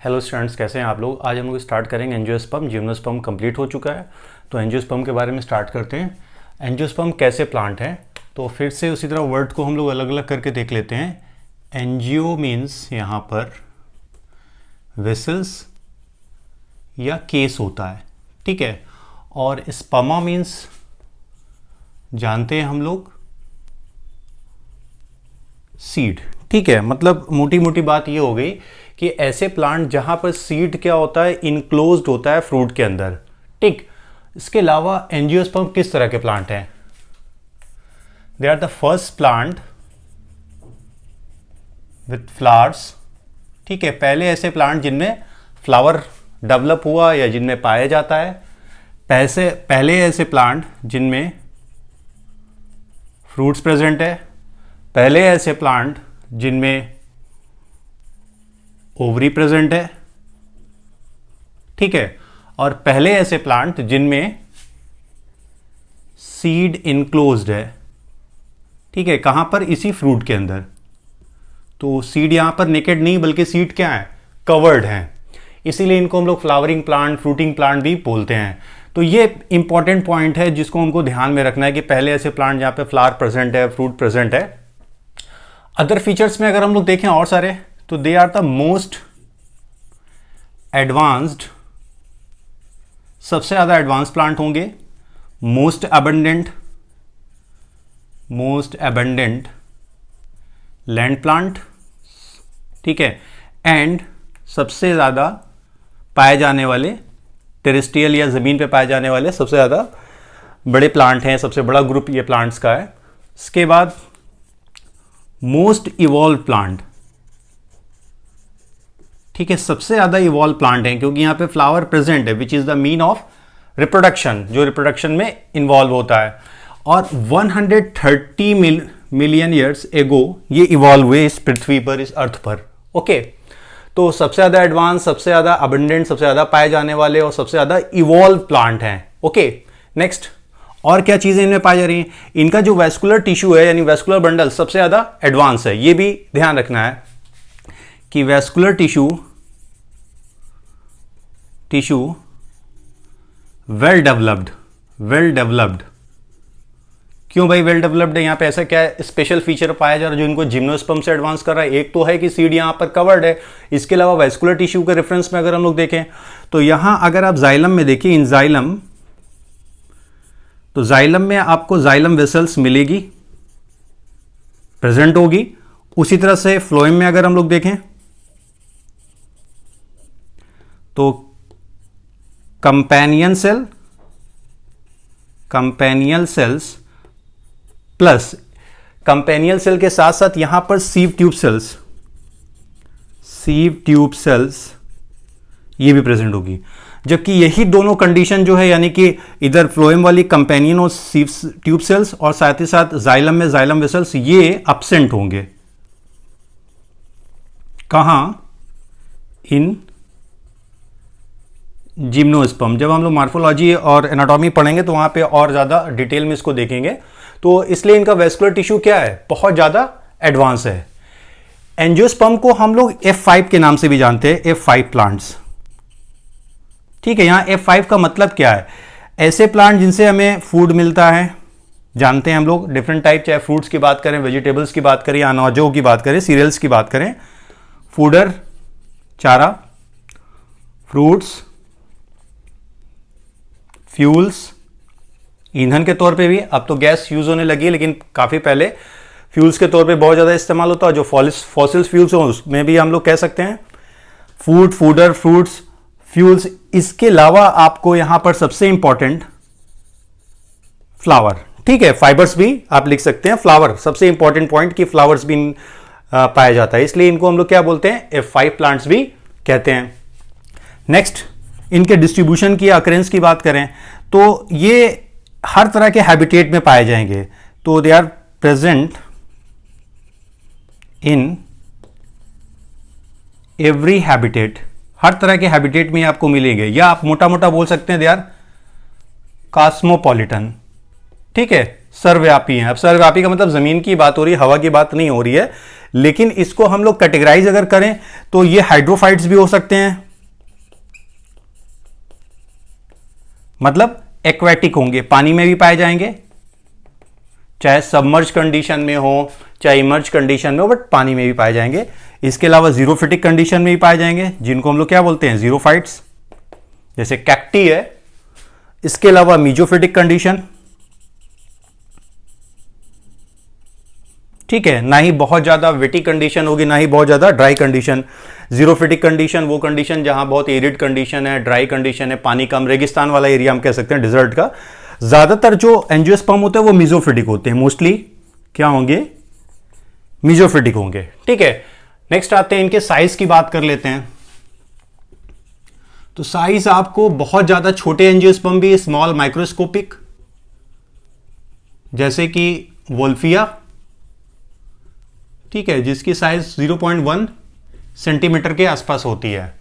Hello students, कैसे हैं आप लोग। आज हम लोग स्टार्ट करेंगे एंजियोस्पर्म। जिम्नोस्पर्म कंप्लीट हो चुका है, तो एंजियोस्पर्म के बारे में स्टार्ट करते हैं। एंजियोस्पर्म कैसे प्लांट है, तो फिर से उसी तरह वर्ड को हम लोग अलग अलग करके देख लेते हैं। एंजियो मीन्स यहाँ पर वेसल्स या केस होता है, ठीक है। और स्पर्मा मीन्स जानते हैं हम लोग सीड, ठीक है। मतलब मोटी मोटी बात ये हो गई कि ऐसे प्लांट जहां पर सीड क्या होता है, इनक्लोज्ड होता है फ्रूट के अंदर, ठीक। इसके अलावा एंजियोस्पर्म किस तरह के प्लांट हैं? They are the first plant with flowers, ठीक है। पहले ऐसे प्लांट जिनमें फ्लावर डेवलप हुआ या जिनमें पाया जाता है। पहले ऐसे प्लांट जिनमें फ्रूट्स प्रेजेंट है। पहले ऐसे प्लांट जिनमें ओवरी प्रेजेंट है, ठीक है। और पहले ऐसे प्लांट जिनमें सीड इनक्लोज्ड है, ठीक है। कहां पर? इसी फ्रूट के अंदर। तो सीड यहां पर नेकेड नहीं, बल्कि सीड क्या है? कवर्ड हैं। इसीलिए इनको हम लोग फ्लावरिंग प्लांट, फ्रूटिंग प्लांट भी बोलते हैं। तो ये इंपॉर्टेंट पॉइंट है जिसको हमको ध्यान में रखना है कि पहले ऐसे प्लांट जहां पे फ्लावर प्रेजेंट है, फ्रूट प्रेजेंट है। अदर फीचर्स में अगर हम लोग देखें और सारे, तो they are the most advanced, सबसे ज्यादा एडवांस प्लांट होंगे। मोस्ट अबंडेंट लैंड प्लांट, ठीक है। एंड सबसे ज्यादा पाए जाने वाले टेरेस्ट्रियल या जमीन पे पाए जाने वाले सबसे ज्यादा बड़े प्लांट हैं। सबसे बड़ा ग्रुप ये प्लांट्स का है। इसके बाद मोस्ट इवॉल्व प्लांट, ठीक है। सबसे ज्यादा इवॉल्व प्लांट है क्योंकि यहां पे फ्लावर प्रेजेंट है, which is the mean of reproduction, जो रिप्रोडक्शन में इन्वॉल्व होता है। और 130 मिलियन ईयर्स एगो ये इवॉल्व हुए इस पृथ्वी पर, इस अर्थ पर, ओके। तो सबसे ज्यादा एडवांस, सबसे ज्यादा अबंडेंट, सबसे ज्यादा पाए जाने वाले और सबसे ज्यादा इवॉल्व प्लांट हैं, ओके। नेक्स्ट, और क्या चीजें इनमें पाई जा रही हैं? इनका जो वेस्कुलर टिश्यू है यानी वेस्कुलर बंडल सबसे ज्यादा एडवांस है। ये भी ध्यान रखना है कि वेस्कुलर टिश्यू वेल डेवलप्ड। क्यों भाई वेल डेवलप्ड है? यहां पे ऐसा क्या है स्पेशल फीचर पाया जा रहा है जो इनको जिम्नोस्पर्म से एडवांस कर रहा है? एक तो है कि सीड यहां पर कवर्ड है। इसके अलावा वेस्कुलर टिश्यू के रेफरेंस में अगर हम लोग देखें तो यहां अगर आप जाइलम में देखिए, इन जाइलम, तो जाइलम में आपको जाइलम वेसल्स मिलेगी, प्रेजेंट होगी। उसी तरह से फ्लोएम में अगर हम लोग देखें तो कंपेनियन सेल्स प्लस कंपेनियल सेल के साथ साथ यहां पर सीव ट्यूब सेल्स ये भी प्रेजेंट होगी। जबकि यही दोनों कंडीशन जो है, यानी कि इधर फ्लोएम वाली कंपेनियन और सीव ट्यूब सेल्स और साथ ही साथ जाइलम में जाइलम वेसल्स, ये एब्सेंट होंगे। कहां? इन जिम्नोस्पर्म। जब हम लोग मॉर्फोलॉजी और एनाटॉमी पढ़ेंगे तो वहां पे और ज्यादा डिटेल में इसको देखेंगे। तो इसलिए इनका वेस्कुलर टिश्यू क्या है? बहुत ज्यादा एडवांस है। एंजियोस्पर्म को हम लोग F5 के नाम से भी जानते हैं, F5 प्लांट्स, ठीक है। यहां F5 का मतलब क्या है? ऐसे प्लांट जिनसे हमें फूड मिलता है, जानते हैं हम लोग डिफरेंट टाइप, चाहे फ्रूट्स की बात करें, वेजिटेबल्स की बात करें, अनाजों की बात करें, सीरियल्स की बात करें, फूडर चारा, फ्रूट्स, फ्यूल्स ईंधन के तौर पे भी, अब तो गैस यूज होने लगी है, लेकिन काफी पहले फ्यूल्स के तौर पे बहुत ज्यादा इस्तेमाल होता है। जो फॉसिल फ्यूल्स हो उसमें भी हम लोग कह सकते हैं फूड, फूडर, फ्रूट्स, फ्यूल्स। इसके अलावा आपको यहां पर सबसे इंपॉर्टेंट फ्लावर, ठीक है। फाइबर्स भी आप लिख सकते हैं। फ्लावर सबसे इंपॉर्टेंट पॉइंट कि फ्लावर्स भी पाया जाता है, इसलिए इनको हम लोग क्या बोलते हैं? F5 प्लांट्स भी कहते हैं। नेक्स्ट, इनके डिस्ट्रीब्यूशन की, अकरेंस की बात करें तो ये हर तरह के हैबिटेट में पाए जाएंगे। तो they are present in every habitat, हर तरह के हैबिटेट में आपको मिलेंगे। या आप मोटा मोटा बोल सकते हैं दे आर कॉस्मोपॉलिटन, ठीक है। सर्वव्यापी हैं। अब सर्वव्यापी का मतलब जमीन की बात हो रही है, हवा की बात नहीं हो रही है। लेकिन इसको हम लोग कैटेगराइज अगर करें तो ये हाइड्रोफाइट्स भी हो सकते हैं, मतलब एक्वेटिक होंगे, पानी में भी पाए जाएंगे, चाहे सबमर्ज कंडीशन में हो चाहे इमर्ज कंडीशन में हो, बट पानी में भी पाए जाएंगे। इसके अलावा जीरोफिटिक कंडीशन में भी पाए जाएंगे, जिनको हम लोग क्या बोलते हैं, जीरोफाइट्स, जैसे कैक्टी है। इसके अलावा मीजोफिटिक कंडीशन, ठीक है, ना ही बहुत ज्यादा वेटी कंडीशन होगी ना ही बहुत ज्यादा ड्राई कंडीशन। जीरोफिटिक कंडीशन वो कंडीशन जहां बहुत एरिड कंडीशन है, ड्राई कंडीशन है, पानी कम, रेगिस्तान वाला एरिया हम कह सकते हैं, डिजर्ट का। ज्यादातर जो एंजियोस्पर्म होते हैं वो मीजोफिटिक होते हैं, मोस्टली क्या होंगे, मीजोफिटिक होंगे, ठीक है। नेक्स्ट आते हैं, इनके साइज की बात कर लेते हैं। तो साइज आपको बहुत ज्यादा छोटे एंजियोस्पर्म भी, स्मॉल माइक्रोस्कोपिक, जैसे कि वोल्फिया, ठीक है, जिसकी साइज 0.1 सेंटीमीटर के आसपास होती है।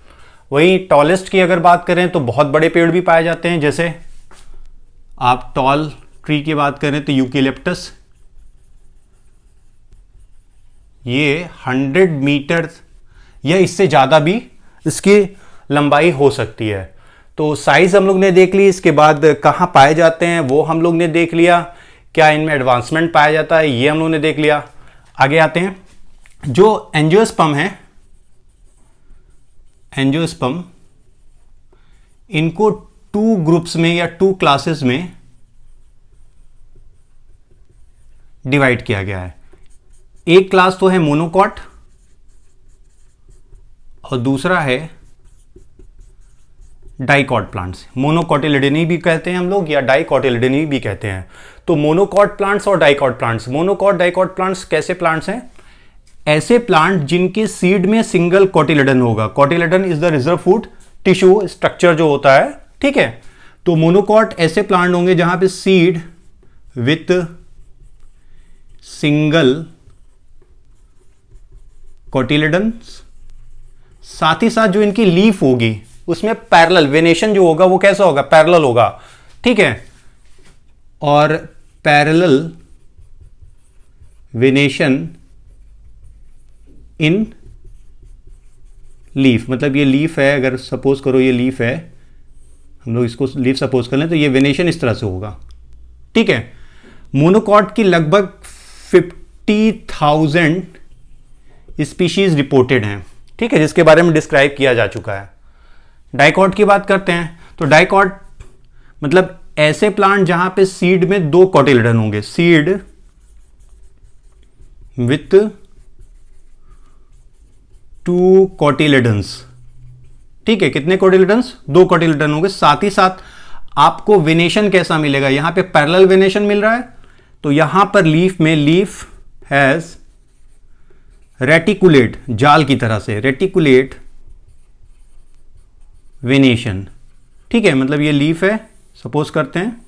वहीं टॉलेस्ट की अगर बात करें तो बहुत बड़े पेड़ भी पाए जाते हैं, जैसे आप टॉल ट्री की बात करें तो यूकेलिप्टस, ये 100 मीटर या इससे ज़्यादा भी इसकी लंबाई हो सकती है। तो साइज हम लोग ने देख ली, इसके बाद कहाँ पाए जाते हैं वो हम लोग ने देख लिया, क्या इनमें एडवांसमेंट पाया जाता है ये हम लोग ने देख लिया। आगे आते हैं, जो एंजियोस्पर्म है, एंजियोस्पर्म, इनको 2 ग्रुप्स में या 2 क्लासेस में डिवाइड किया गया है। एक क्लास तो है मोनोकॉट और दूसरा है डाइकॉट प्लांट्स। मोनोकॉटिलिडेनी भी कहते हैं हम लोग या डाइकॉटिलिडेनी भी कहते हैं। तो मोनोकॉट प्लांट्स और dicot plants, monocot dicot plants कैसे प्लांट्स हैं, ऐसे प्लांट जिनके सीड में सिंगल कॉटिलेडन होगा। Cotyledon is the reserve food tissue structure जो होता है, ठीक है। तो मोनोकॉट ऐसे प्लांट होंगे जहां पे सीड विथ सिंगल कॉटिलेडन, साथ ही साथ जो इनकी लीफ होगी उसमें पैरेलल वेनेशन जो होगा वो कैसा होगा, पैरेलल होगा, ठीक है। और पैरेलल वेनेशन इन लीफ, मतलब ये लीफ है, अगर सपोज करो ये लीफ है, हम लोग इसको लीफ सपोज कर लें, तो ये वेनेशन इस तरह से होगा, ठीक है। मोनोकॉट की लगभग 50,000 स्पीशीज रिपोर्टेड हैं, ठीक है, जिसके बारे में डिस्क्राइब किया जा चुका है। डाइकॉट की बात करते हैं, तो डाइकॉट मतलब ऐसे प्लांट जहां पे सीड में 2 कॉटिलेडन होंगे, सीड विथ 2 कॉटिलेडन्स, ठीक है। कितने कॉटिलेडन्स, 2 कॉटिलेडन होंगे। साथ ही साथ आपको वेनेशन कैसा मिलेगा, यहां पे पैरेलल वेनेशन मिल रहा है, तो यहां पर लीफ में, लीफ हैज रेटिकुलेट, जाल की तरह से, रेटिकुलेट वेनेशन, ठीक है। मतलब ये लीफ है, सपोज करते हैं,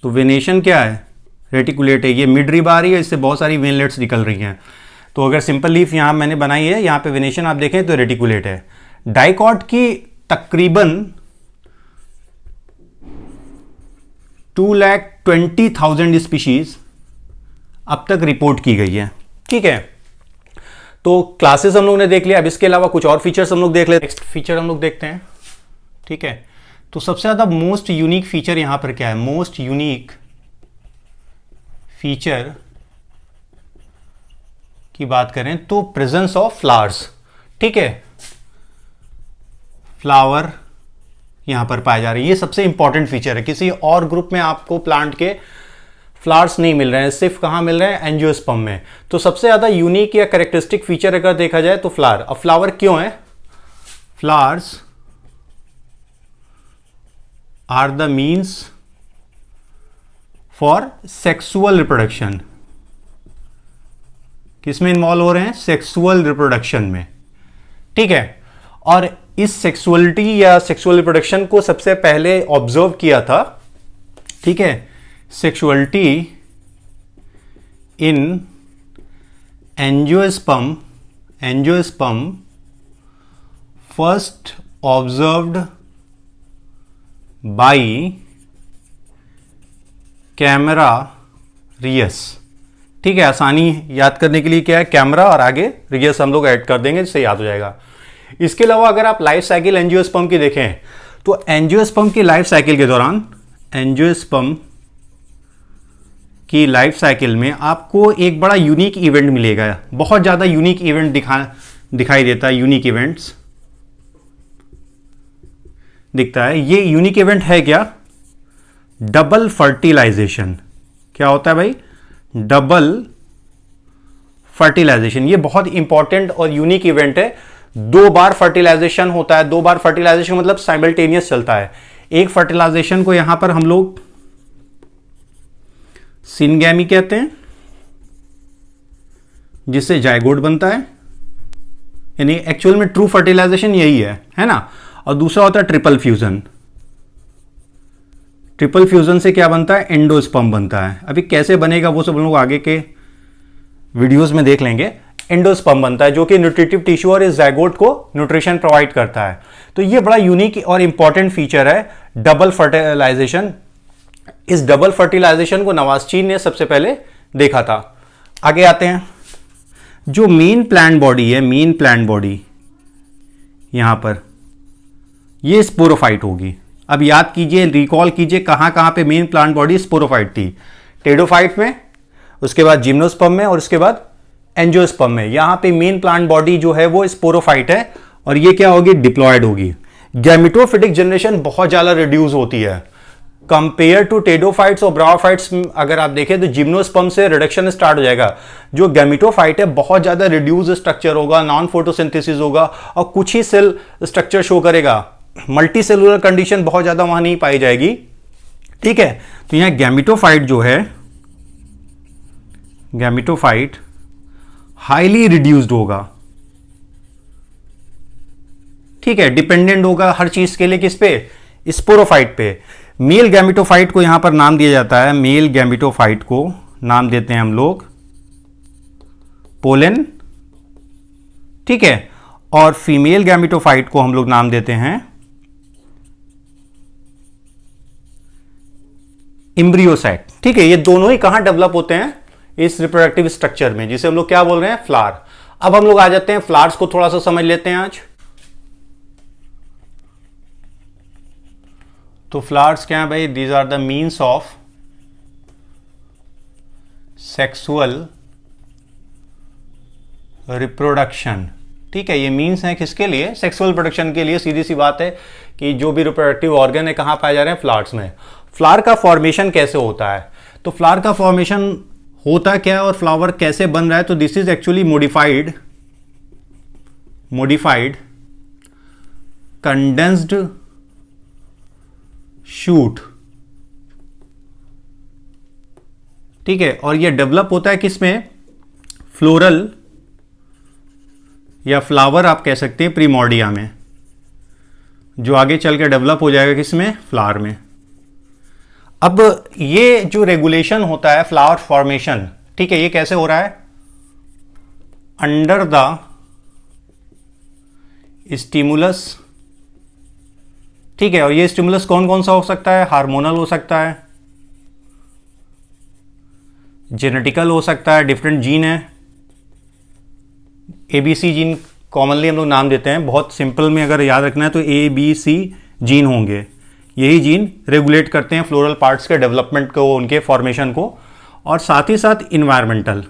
तो वेनेशन क्या है, रेटिकुलेट है, ये मिड रिब आ रही है, इससे बहुत सारी वेनलेट्स निकल रही हैं। तो अगर सिंपल लीफ यहां मैंने बनाई है, यहां पे वेनेशन आप देखें तो रेटिकुलेट है। डाइकॉट की तकरीबन 2,20,000 स्पीशीज अब तक रिपोर्ट की गई है, ठीक है। तो क्लासेस हम लोग ने देख लिया, अब इसके अलावा कुछ और फीचर्स हम लोग देख लेते हैं। नेक्स्ट फीचर हम लोग देखते हैं, ठीक है। तो सबसे ज्यादा मोस्ट यूनिक फीचर यहां पर क्या है, मोस्ट यूनिक फीचर की बात करें तो प्रेजेंस ऑफ फ्लावर्स, ठीक है, फ्लावर यहां पर पाए जा रहे हैं, ये सबसे इंपॉर्टेंट फीचर है। किसी और ग्रुप में आपको प्लांट के फ्लावर्स नहीं मिल रहे हैं, सिर्फ कहां मिल रहे हैं, एंजियोस्पर्म में। तो सबसे ज्यादा यूनिक या कैरेक्टरिस्टिक फीचर अगर देखा जाए तो फ्लावर। अब फ्लावर क्यों है, flowers are the means for sexual reproduction. किसमें इन्वॉल्व हो रहे हैं, सेक्सुअल रिप्रोडक्शन में, ठीक है। और इस सेक्सुअलिटी या सेक्सुअल रिप्रोडक्शन को सबसे पहले ऑब्जर्व किया था, ठीक है, sexuality in angiosperm, angiosperm first observed by Camerarius. ठीक है, आसानी याद करने के लिए क्या है, कैमरा और आगे रियस हम लोग ऐड कर देंगे जिससे याद हो जाएगा। इसके अलावा अगर आप लाइफ साइकिल एंजियोस्पर्म की देखें तो एंजियोस्पर्म की लाइफ साइकिल के दौरान, एंजियोस्पर्म की लाइफ साइकिल में आपको एक बड़ा यूनिक इवेंट मिलेगा। बहुत ज़्यादा यूनिक इवेंट दिखाई देता है, यूनिक इवेंट्स दिखता है। ये यूनिक इवेंट है क्या, डबल फर्टिलाइजेशन। क्या होता है भाई, डबल फर्टिलाइजेशन। ये बहुत इंपॉर्टेंट और यूनिक इवेंट है। 2 बार फर्टिलाइजेशन होता है। 2 बार फर्टिलाइजेशन मतलब साइमल्टेनियस चलता है। एक फर्टिलाइजेशन को यहां पर हम लोग सिनगैमी कहते हैं, जिससे जायगोट बनता है, यानी एक्चुअल में ट्रू फर्टिलाइजेशन यही है ना। और दूसरा होता है ट्रिपल फ्यूजन। ट्रिपल फ्यूजन से क्या बनता है, एंडोस्पर्म बनता है। अभी कैसे बनेगा वो सब हम लोग आगे के वीडियोस में देख लेंगे। एंडोस्पर्म बनता है जो कि न्यूट्रिटिव टिश्यू और इस जायगोट को न्यूट्रिशन प्रोवाइड करता है। तो ये बड़ा यूनिक और इंपॉर्टेंट फीचर है डबल फर्टिलाइजेशन। इस डबल फर्टिलाइजेशन को नवाज़चीन ने सबसे पहले देखा था। आगे आते हैं, जो मेन प्लांट बॉडी है, मेन प्लांट बॉडी यहां पर ये स्पोरोफाइट होगी। अब याद कीजिए, रिकॉल कीजिए कहां कहां पे मेन प्लांट बॉडी स्पोरोफाइट थी। टेडोफाइट में, उसके बाद जिम्नोस्पर्म में और उसके बाद एंजियोस्पर्म में। यहां पे मेन प्लांट बॉडी जो है वो स्पोरोफाइट है और ये क्या होगी, डिप्लॉयड होगी। गैमेटोफिटिक जनरेशन बहुत ज्यादा रिड्यूस होती है कंपेयर टू टेडोफाइट्स और ब्रायोफाइट्स। अगर आप देखें तो जिम्नोस्पर्म से रिडक्शन स्टार्ट हो जाएगा। जो गैमेटोफाइट है बहुत ज्यादा रिड्यूस स्ट्रक्चर होगा, नॉन फोटोसिंथेसिस होगा और कुछ ही सेल स्ट्रक्चर शो करेगा। मल्टी सेलुलर कंडीशन बहुत ज्यादा वहां नहीं पाई जाएगी। ठीक है, तो यहां गैमेटोफाइट जो है, गैमेटोफाइट हाईली रिड्यूस्ड होगा। ठीक है, डिपेंडेंट होगा हर चीज के लिए किस पे, स्पोरोफाइट पे। मेल गैमेटोफाइट को यहां पर नाम दिया जाता है, मेल गैमेटोफाइट को नाम देते हैं हम लोग पोलन। ठीक है, और फीमेल गैमेटोफाइट को हम लोग नाम देते हैं एम्ब्रियोसाइट। ठीक है, ये दोनों ही कहां डेवलप होते हैं, इस रिप्रोडक्टिव स्ट्रक्चर में, जिसे हम लोग क्या बोल रहे हैं, फ्लावर। अब हम लोग आ जाते हैं फ्लावर्स को थोड़ा सा समझ लेते हैं आज। तो फ्लावर्स क्या है भाई, these are the means of sexual reproduction. ठीक है, ये मीन्स हैं किसके लिए, सेक्सुअल प्रोडक्शन के लिए। सीधी सी बात है कि जो भी रिप्रोडक्टिव ऑर्गन है कहां पाए जा रहे हैं, फ्लावर्स में। फ्लावर का फॉर्मेशन कैसे होता है, तो फ्लावर का फॉर्मेशन होता क्या है और फ्लावर कैसे बन रहा है, तो this is actually modified condensed shoot. ठीक है, और ये डेवलप होता है किसमें, फ्लोरल या फ्लावर आप कह सकते हैं प्रीमोर्डिया में, जो आगे चल के डेवलप हो जाएगा किसमें, फ्लावर में। अब ये जो रेगुलेशन होता है फ्लावर फॉर्मेशन, ठीक है, ये कैसे हो रहा है, अंडर द स्टिमुलस। ठीक है, और ये स्टिमुलस कौन कौन सा हो सकता है, हार्मोनल हो सकता है, जेनेटिकल हो सकता है, डिफरेंट जीन है, ABC जीन कॉमनली हम लोग नाम देते हैं। बहुत सिंपल में अगर याद रखना है तो ABC जीन होंगे। यही जीन रेगुलेट करते हैं फ्लोरल पार्ट्स के डेवलपमेंट को, उनके फॉर्मेशन को, और साथ ही साथ इन्वायरमेंटल।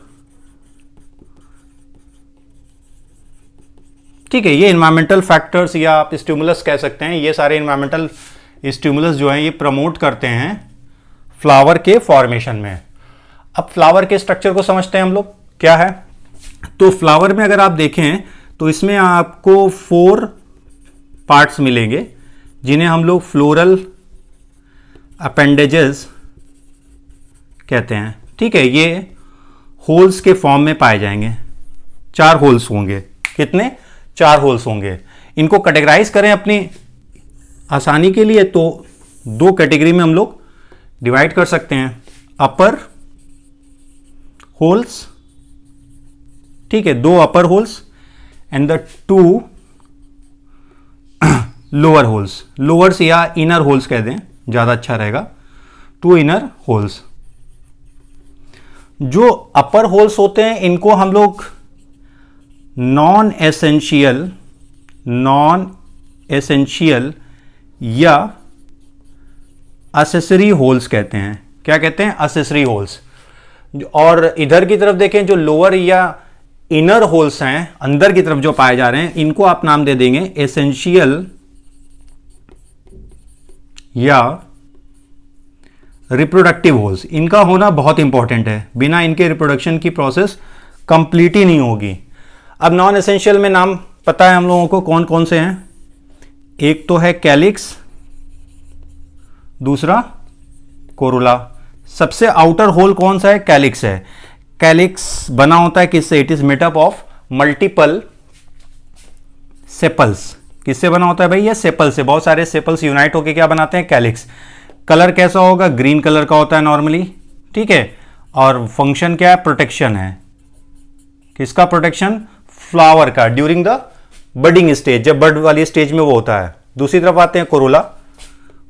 ठीक है, ये इन्वायरमेंटल फैक्टर्स या आप स्टिमुलस कह सकते हैं, ये सारे इन्वायरमेंटल स्टिमुलस जो हैं ये प्रमोट करते हैं फ्लावर के फॉर्मेशन में। अब फ्लावर के स्ट्रक्चर को समझते हैं हम लोग क्या है। तो फ्लावर में अगर आप देखें तो इसमें आपको 4 पार्ट्स मिलेंगे जिन्हें हम लोग फ्लोरल अपेंडेजेस कहते हैं। ठीक है, ये होल्स के फॉर्म में पाए जाएंगे। 4 होल्स होंगे। कितने, 4 होल्स होंगे। इनको कैटेगराइज करें अपनी आसानी के लिए तो 2 कैटेगरी में हम लोग डिवाइड कर सकते हैं, अपर होल्स, ठीक है, 2 upper holes and the 2 lower holes. Lowers या इनर होल्स कह दें, ज्यादा अच्छा रहेगा, 2 इनर होल्स। जो अपर होल्स होते हैं इनको हम लोग नॉन एसेंशियल या असेसरी होल्स कहते हैं। क्या कहते हैं? Accessory holes. और इधर की तरफ देखें, जो लोअर या इनर होल्स हैं, अंदर की तरफ जो पाए जा रहे हैं, इनको आप नाम दे देंगे एसेंशियल या रिप्रोडक्टिव होल्स। इनका होना बहुत इंपॉर्टेंट है, बिना इनके रिप्रोडक्शन की प्रोसेस कंप्लीट ही नहीं होगी। अब नॉन एसेंशियल में नाम पता है हम लोगों को कौन कौन से हैं। एक तो है कैलिक्स, दूसरा कोरोला। सबसे आउटर होल कौन सा है? कैलिक्स है। कैलिक्स बना होता है किससे? It is made up of multiple sepals. किससे बना होता है भाई? ये सेपल से, बहुत सारे सेपल्स यूनाइट होकर क्या बनाते हैं? कैलिक्स। कलर कैसा होगा? ग्रीन कलर का होता है नॉर्मली, ठीक है। और फंक्शन क्या है? प्रोटेक्शन है। किसका प्रोटेक्शन? फ्लावर का, ड्यूरिंग द बडिंग स्टेज, जब बड वाली स्टेज में वो होता है। दूसरी तरफ आते हैं कोरोला।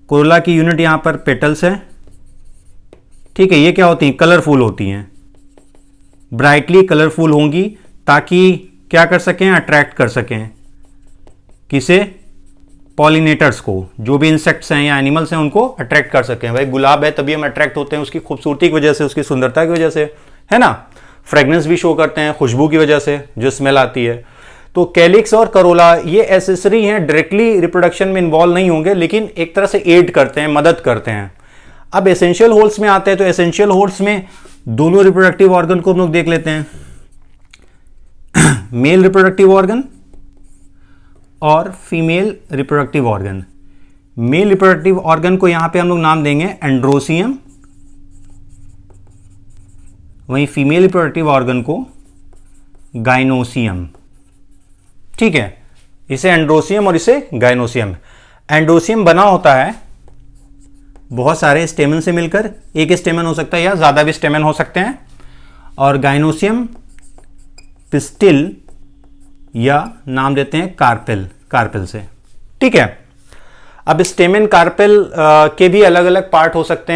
कोरोला की यूनिट यहां पर पेटल्स है, ठीक है। ये क्या होती हैं? कलरफुल होती हैं, ब्राइटली कलरफुल होंगी, ताकि क्या कर सकें? अट्रैक्ट कर सकें किसे? पॉलिनेटर्स को। जो भी इंसेक्ट्स हैं या एनिमल्स हैं उनको अट्रैक्ट कर सकें। भाई गुलाब है तभी हम अट्रैक्ट होते हैं, उसकी खूबसूरती की वजह से, उसकी सुंदरता की वजह से, है ना। फ्रेग्रेंस भी शो करते हैं खुशबू की वजह से, जो स्मेल आती है। तो कैलिक्स और करोला ये एसेसरी हैं, डायरेक्टली रिप्रोडक्शन में इन्वॉल्व नहीं होंगे, लेकिन एक तरह से एड करते हैं, मदद करते हैं। अब एसेंशियल होल्स में आते हैं, तो एसेंशियल होल्स में दोनों रिप्रोडक्टिव ऑर्गन को हम लोग देख लेते हैं, मेल रिप्रोडक्टिव ऑर्गन और female reproductive organ. Male reproductive organ को यहां पे हम लोग नाम देंगे एंड्रोसियम, वहीं फीमेल रिप्रोडक्टिव ऑर्गन को गाइनोसियम, ठीक है। इसे एंड्रोसियम और इसे गाइनोसियम। एंड्रोसियम बना होता है बहुत सारे स्टेमन से मिलकर, एक स्टेमन हो सकता है या ज्यादा भी स्टेमन हो सकते हैं, और गाइनोसियम पिस्टिल या नाम देते हैं कार्पेल, कार्पेल से, ठीक है। अब स्टेमन कार्पेल के भी अलग अलग पार्ट हो सकते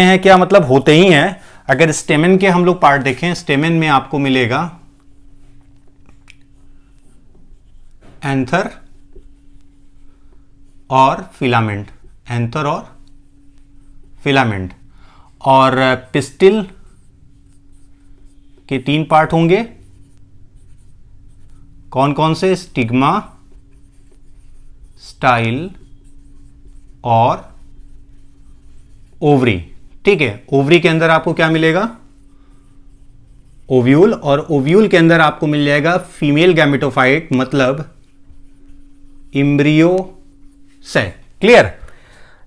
हैं क्या मतलब होते ही हैं। अगर स्टेमन के हम लोग पार्ट देखें, स्टेमन में आपको मिलेगा एंथर और फिलामेंट, एंथर और फिलामेंट। और पिस्टिल के 3 पार्ट होंगे, कौन कौन से? स्टिग्मा, स्टाइल और ओवरी, ठीक है। ओवरी के अंदर आपको क्या मिलेगा? ओव्यूल, और ओव्यूल के अंदर आपको मिल जाएगा फीमेल गैमेटोफाइट, मतलब इम्ब्रियो सेक। क्लियर?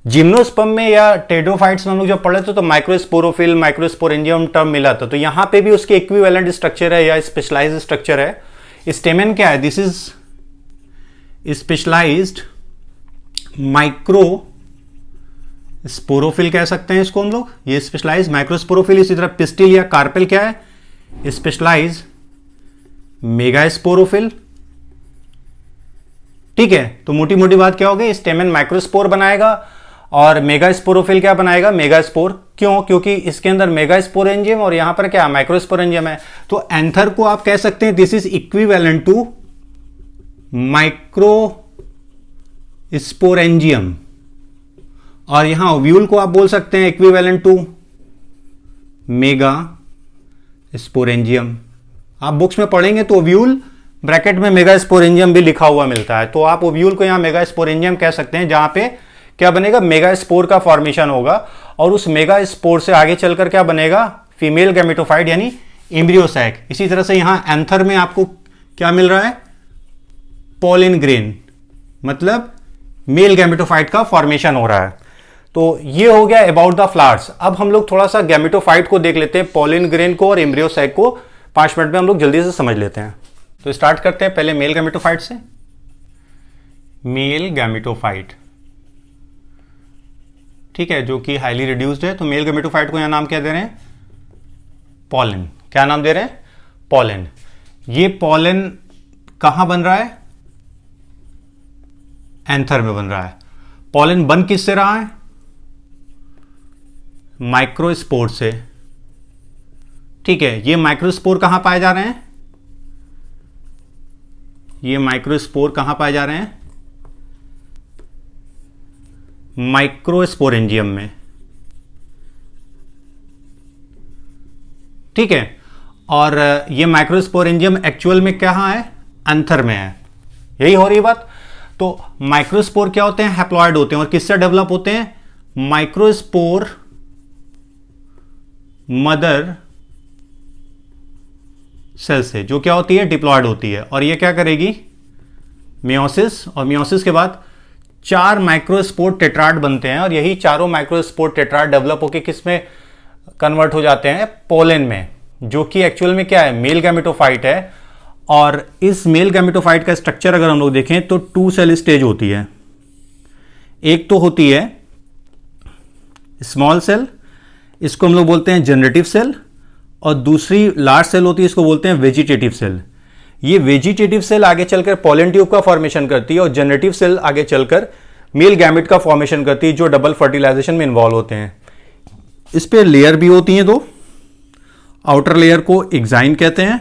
जिम्नोस्पर्म में या टेडोफाइट्स में हम लोग जब पढ़े थे तो माइक्रोस्पोरोफिल, माइक्रोस्पोरेंजियम टर्म मिला था, तो यहां पे भी उसके इक्विवेलेंट स्ट्रक्चर है या स्पेशलाइज्ड स्ट्रक्चर है। स्टेमन क्या है? This is specialised microsporophyll कह सकते हैं इसको हम लोग, ये स्पेशलाइज्ड माइक्रोस्पोरोफिल। इसी तरह पिस्टिल या कार्पेल क्या है? स्पेशलाइज्ड मेगास्पोरोफिल, ठीक है। तो मोटी मोटी बात क्या होगी? स्टेमन माइक्रोस्पोर बनाएगा और मेगास्पोरोफिल क्या बनाएगा? मेगास्पोर। क्यों? क्योंकि इसके अंदर मेगास्पोरेंजियम और यहां पर क्या? माइक्रोस्पोरेंजियम है। तो एंथर को आप कह सकते हैं this is equivalent to microsporangium, और यहां ओव्यूल को आप बोल सकते हैं इक्विवेलेंट टू मेगा स्पोरेंजियम। आप बुक्स में पढ़ेंगे तो ओव्यूल ब्रैकेट में मेगास्पोरेंजियम भी लिखा हुआ मिलता है, तो आप ओव्यूल को यहां मेगास्पोरेंजियम कह सकते हैं, जहां पे क्या बनेगा? मेगास्पोर का फॉर्मेशन होगा, और उस मेगास्पोर से आगे चलकर क्या बनेगा? फीमेल गैमेटोफाइट यानी एम्ब्रियोसैक। इसी तरह से यहां एंथर में आपको क्या मिल रहा है? पोलिन ग्रेन, मतलब मेल गैमेटोफाइट का फॉर्मेशन हो रहा है। तो ये हो गया अबाउट द फ्लावर्स। अब हम लोग थोड़ा सा गैमेटोफाइट को देख लेते हैं, पोलिन ग्रेन को और एम्ब्रियोसैक को 5 मिनट में हम लोग जल्दी से समझ लेते हैं। तो स्टार्ट करते हैं पहले मेल गैमेटोफाइट से। मेल गैमेटोफाइट, ठीक है, जो कि हाईली रिड्यूस्ड है। तो मेल गैमेटोफाइट को यहां नाम क्या दे रहे हैं? पॉलन। क्या नाम दे रहे हैं? पॉलन। ये पॉलन कहां बन रहा है? एंथर में बन रहा है। पॉलन बन किससे रहा है? माइक्रोस्पोर से, ठीक है, ये माइक्रोस्पोर कहां पाए जा रहे हैं? ये माइक्रोस्पोर कहां पाए जा रहे हैं? माइक्रोस्पोरेंजियम में, ठीक है। और ये माइक्रोस्पोरेंजियम एक्चुअल में कहां है? एंथर में है। यही हो रही बात। तो माइक्रोस्पोर क्या होते हैं? हैप्लॉइड होते हैं। और किससे डेवलप होते हैं? माइक्रोस्पोर मदर सेल से, जो क्या होती है? डिप्लॉयड होती है। और ये क्या करेगी? मियोसिस, और मियोसिस के बाद 4 माइक्रोस्पोर टेट्राड बनते हैं। और यही चारों माइक्रोस्पोर टेट्राड डेवलप होकर किस में कन्वर्ट हो जाते हैं? पोलन में, जो कि एक्चुअल में क्या है? मेल गैमेटोफाइट है। और इस मेल गैमेटोफाइट का स्ट्रक्चर अगर हम लोग देखें तो 2 सेल स्टेज होती है। एक तो होती है स्मॉल सेल, इसको हम लोग बोलते हैं जनरेटिव सेल। और दूसरी लार्ज सेल होती है, इसको बोलते हैं वेजिटेटिव सेल। ये वेजिटेटिव सेल आगे चलकर पोलन ट्यूब का फॉर्मेशन करती है और जनरेटिव सेल आगे चलकर मेल गैमेट का फॉर्मेशन करती है, जो डबल फर्टिलाइजेशन में इन्वॉल्व होते हैं। इस पे लेयर भी होती हैं दो। आउटर लेयर को एक्साइन कहते हैं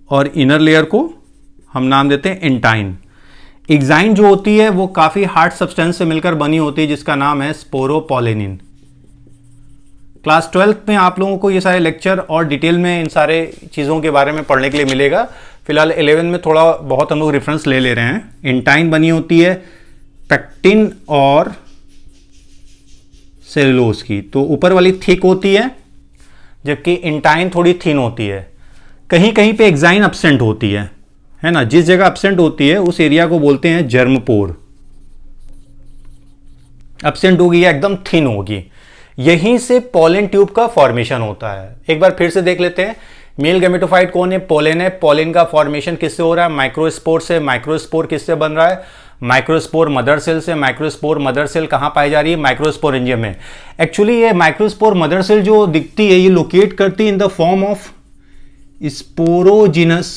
और इनर लेयर को हम नाम देते हैं इंटाइन। एक्साइन जो होती है वो काफी हार्ड सब्सटेंस से मिलकर बनी होती है, जिसका नाम है स्पोरोपोलेनिन। क्लास 12th में आप लोगों को ये सारे लेक्चर और डिटेल में इन सारे चीज़ों के बारे में पढ़ने के लिए मिलेगा। फिलहाल 11 में थोड़ा बहुत हम लोग रेफरेंस ले ले रहे हैं। इंटाइन बनी होती है पेक्टिन और सेलुलोज की, तो ऊपर वाली थिक होती है जबकि इंटाइन थोड़ी थिन होती है। कहीं कहीं पे एक्साइन एब्सेंट होती है ना। जिस जगह एब्सेंट होती है उस एरिया को बोलते हैं जर्मपोर। एब्सेंट होगी या एकदम थिन होगी, यहीं से पोलन ट्यूब का फॉर्मेशन होता है। एक बार फिर से देख लेते हैं, मेल गैमेटोफाइट कौन है? पोलन है। पोलन का फॉर्मेशन किससे हो रहा है? माइक्रोस्पोर से। माइक्रोस्पोर किससे बन रहा है? माइक्रोस्पोर मदर सेल से। माइक्रोस्पोर मदर सेल कहां पाई जा रही है? माइक्रोस्पोरेंजियम में। एक्चुअली ये माइक्रोस्पोर मदर सेल जो दिखती है, ये लोकेट करती है in the form of sporogenous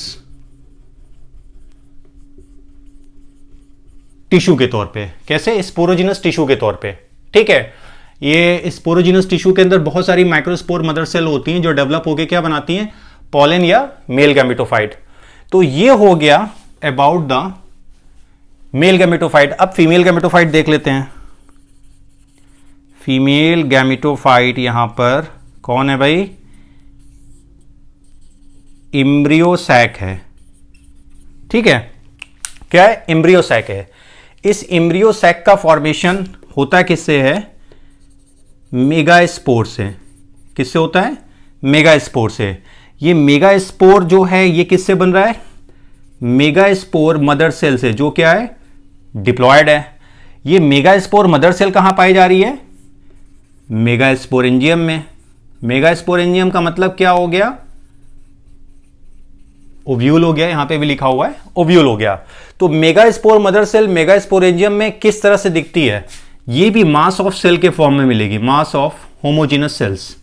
tissue के तौर पे। कैसे? स्पोरोजिनस टिश्यू के तौर पे, ठीक है। ये स्पोरोजिनस टिश्यू के अंदर बहुत सारी माइक्रोस्पोर मदर सेल होती हैं जो डेवलप होकर क्या बनाती हैं? पोलन या मेल गैमेटोफाइट। तो ये हो गया अबाउट द मेल गैमेटोफाइट। अब फीमेल गैमेटोफाइट देख लेते हैं। फीमेल गैमेटोफाइट यहां पर कौन है भाई? एम्ब्रियोसैक है, ठीक है। क्या है? एम्ब्रियोसैक है। इस एम्ब्रियोसैक का फॉर्मेशन होता किससे है? मेगास्पोर से। किससे होता है? मेगास्पोर से। ये मेगास्पोर जो है ये किससे बन रहा है? मेगास्पोर मदर सेल से, जो क्या है? डिप्लॉयड है। ये मेगास्पोर मदर सेल कहां पाई जा रही है? मेगास्पोरेंजियम में। मेगास्पोरेंजियम का मतलब क्या हो गया? ओव्यूल हो गया। यहां पे भी लिखा हुआ है ओव्यूल हो गया। तो मेगास्पोर मदर सेल मेगास्पोरेंजियम में किस तरह से दिखती है? ये भी मास ऑफ सेल के फॉर्म में मिलेगी, मास ऑफ होमोजीनस सेल्स,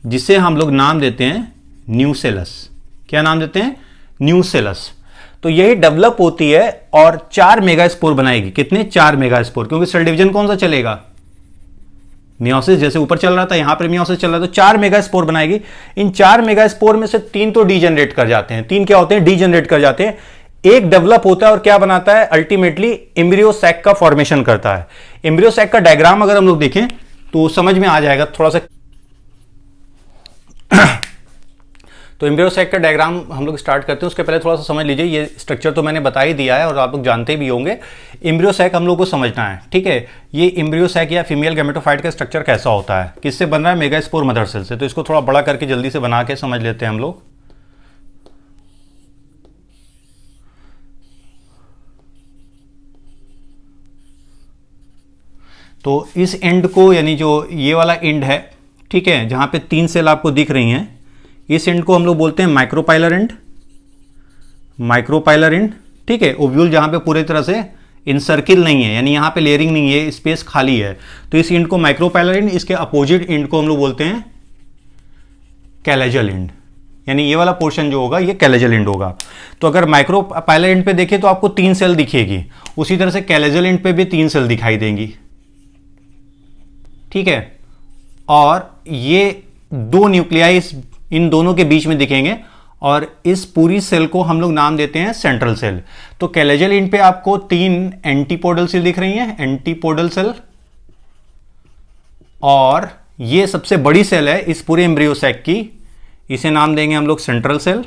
जिसे हम लोग नाम देते हैं न्यूसेलस। क्या नाम देते हैं? न्यूसेलस। तो यही डेवलप होती है और 4 मेगास्पोर बनाएगी। कितने? 4 मेगास्पोर, क्योंकि सेल डिवीजन कौन सा चलेगा? मियोसिस। जैसे ऊपर चल रहा था यहां पर मियोसिस चल रहा है, तो 4 मेगास्पोर बनाएगी। इन 4 मेगास्पोर में से 3 तो डीजेनरेट कर जाते हैं। 3 क्या होते हैं? डीजेनरेट कर जाते हैं। एक डेवलप होता है और क्या बनाता है? अल्टीमेटली एम्ब्रियोसैक का फॉर्मेशन करता है। एम्ब्रियोसैक का डायग्राम अगर हम लोग देखें तो समझ में आ जाएगा थोड़ा सा। तो एम्ब्रियोसैक का डायग्राम हम लोग स्टार्ट करते हैं। उसके पहले थोड़ा सा समझ लीजिए, ये स्ट्रक्चर तो मैंने बता ही दिया है और आप लोग जानते भी होंगे। एम्ब्रियोसैक हम लोग को समझना है, ठीक है। ये एम्ब्रियोसैक या फीमेल गैमेटोफाइट का स्ट्रक्चर कैसा होता है? किससे बन रहा है? मेगास्पोर मदर सेल से। तो इसको थोड़ा बड़ा करके जल्दी से बना के समझ लेते हैं हम लोग। तो इस एंड को, यानी जो ये वाला एंड है, ठीक है, जहां पे 3 सेल आपको दिख रही हैं, इस एंड को हम लोग बोलते हैं माइक्रोपाइलर एंड। माइक्रोपाइलर एंड, ठीक है। ओव्यूल जहां पे पूरी तरह से इनसर्किल नहीं है, यानी यहां पे लेयरिंग नहीं है, स्पेस खाली है, तो इस एंड को माइक्रोपाइलर एंड। इसके अपोजिट एंड को हम लोग बोलते हैं कैलेजल एंड, यानी ये वाला पोर्शन जो होगा ये कैलेजल एंड होगा। तो अगर माइक्रोपाइलर एंड पे देखें तो आपको 3 सेल दिखेगी, उसी तरह से कैलेजल एंड पे भी 3 सेल दिखाई देंगी, ठीक है। और ये 2 न्यूक्लियाई इन दोनों के बीच में दिखेंगे और इस पूरी सेल को हम लोग नाम देते हैं सेंट्रल सेल। तो कैलेजल एंड पे आपको 3 एंटीपोडल सेल दिख रही हैं, एंटीपोडल सेल, और ये सबसे बड़ी सेल है इस पूरे एम्ब्रियो सैक की, इसे नाम देंगे हम लोग सेंट्रल सेल।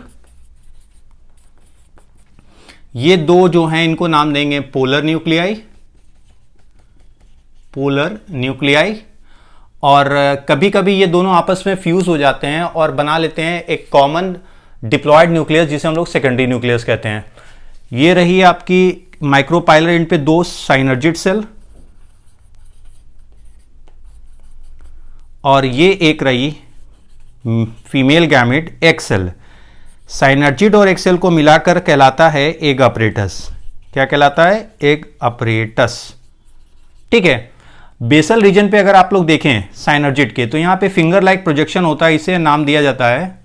ये दो जो हैं इनको नाम देंगे पोलर न्यूक्लियाई, पोलर न्यूक्लियाई। और कभी कभी ये दोनों आपस में फ्यूज हो जाते हैं और बना लेते हैं एक कॉमन डिप्लॉयड न्यूक्लियस जिसे हम लोग सेकेंडरी न्यूक्लियस कहते हैं। ये रही आपकी माइक्रोपाइलर एंड पे 2 साइनर्जिड सेल, और ये एक रही female gamete egg cell. Synergid और एक्सेल को मिलाकर कहलाता है एग अपरेटस। क्या कहलाता है? Egg apparatus. ठीक है। बेसल रीजन पे अगर आप लोग देखें साइनर्जिड के, तो यहां पे फिंगर लाइक प्रोजेक्शन होता है, इसे नाम दिया जाता है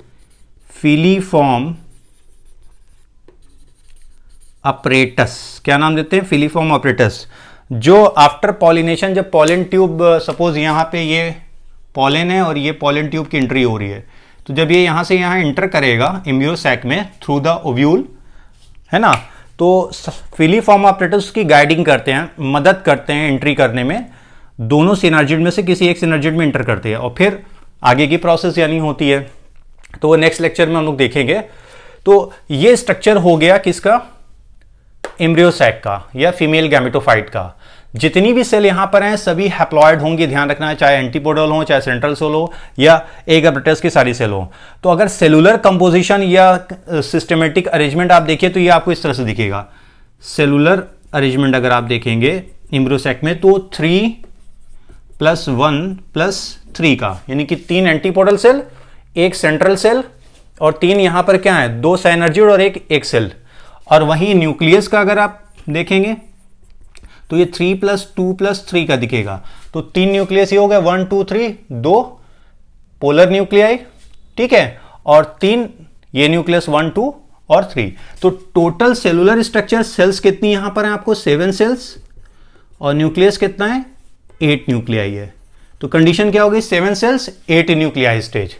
फिलीफॉर्म अपरेटस। क्या नाम देते हैं? Filiform apparatus. जो आफ्टर पॉलिनेशन, जब पॉलन ट्यूब, सपोज यहां पे ये पॉलन है और ये पॉलन ट्यूब की एंट्री हो रही है, तो जब ये यहां से यहां एंटर करेगा एम्ब्रियो सैक में थ्रू द ओव्यूल, है ना, तो फिलीफॉर्म अपरेटस की गाइडिंग करते हैं, मदद करते हैं एंट्री करने में। दोनों सिनर्जिड में से किसी एक सिनर्जिड में एंटर करते हैं और फिर आगे की प्रोसेस यानी होती है, तो वो नेक्स्ट लेक्चर में हम लोग देखेंगे। तो ये स्ट्रक्चर हो गया किसका? एम्ब्रियो सैक का या फीमेल गैमेटोफाइट का। जितनी भी सेल यहां पर हैं सभी हैप्लॉयड होंगी, ध्यान रखना है, चाहे एंटीपोडल हो, चाहे सेंट्रल सेल हो, या एग अपरेटस की सारी सेल हो। तो अगर सेलुलर कंपोजिशन या सिस्टमेटिक अरेंजमेंट आप देखिए तो ये आपको इस तरह से दिखेगा। सेलुलर अरेंजमेंट अगर आप देखेंगे एम्ब्रियो सैक में, तो 3+1+3 का, यानी कि 3 एंटीपोडल सेल, एक सेंट्रल सेल, और 3 यहां पर क्या है? 2 साइनर्जिड और एक सेल। और वहीं न्यूक्लियस का अगर आप देखेंगे तो ये 3+2+3 का दिखेगा। तो 3 न्यूक्लियस ही हो गए, 1 2 3, 2 पोलर न्यूक्लियाई, ठीक है, और 3 ये न्यूक्लियस 1 2 और 3। तो टोटल सेलुलर स्ट्रक्चर सेल्स कितनी यहां पर है आपको? 7 सेल्स, और न्यूक्लियस कितना है? 8 न्यूक्लियाई है। तो कंडीशन क्या होगी? 7 सेल्स 8 न्यूक्लियाई स्टेज।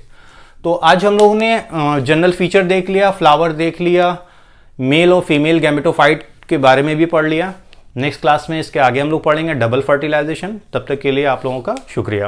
तो आज हम लोगों ने जनरल फीचर देख लिया, फ्लावर देख लिया, मेल और फीमेल गैमेटोफाइट के बारे में भी पढ़ लिया। नेक्स्ट क्लास में इसके आगे हम लोग पढ़ेंगे डबल फर्टिलाइजेशन। तब तक के लिए आप लोगों का शुक्रिया।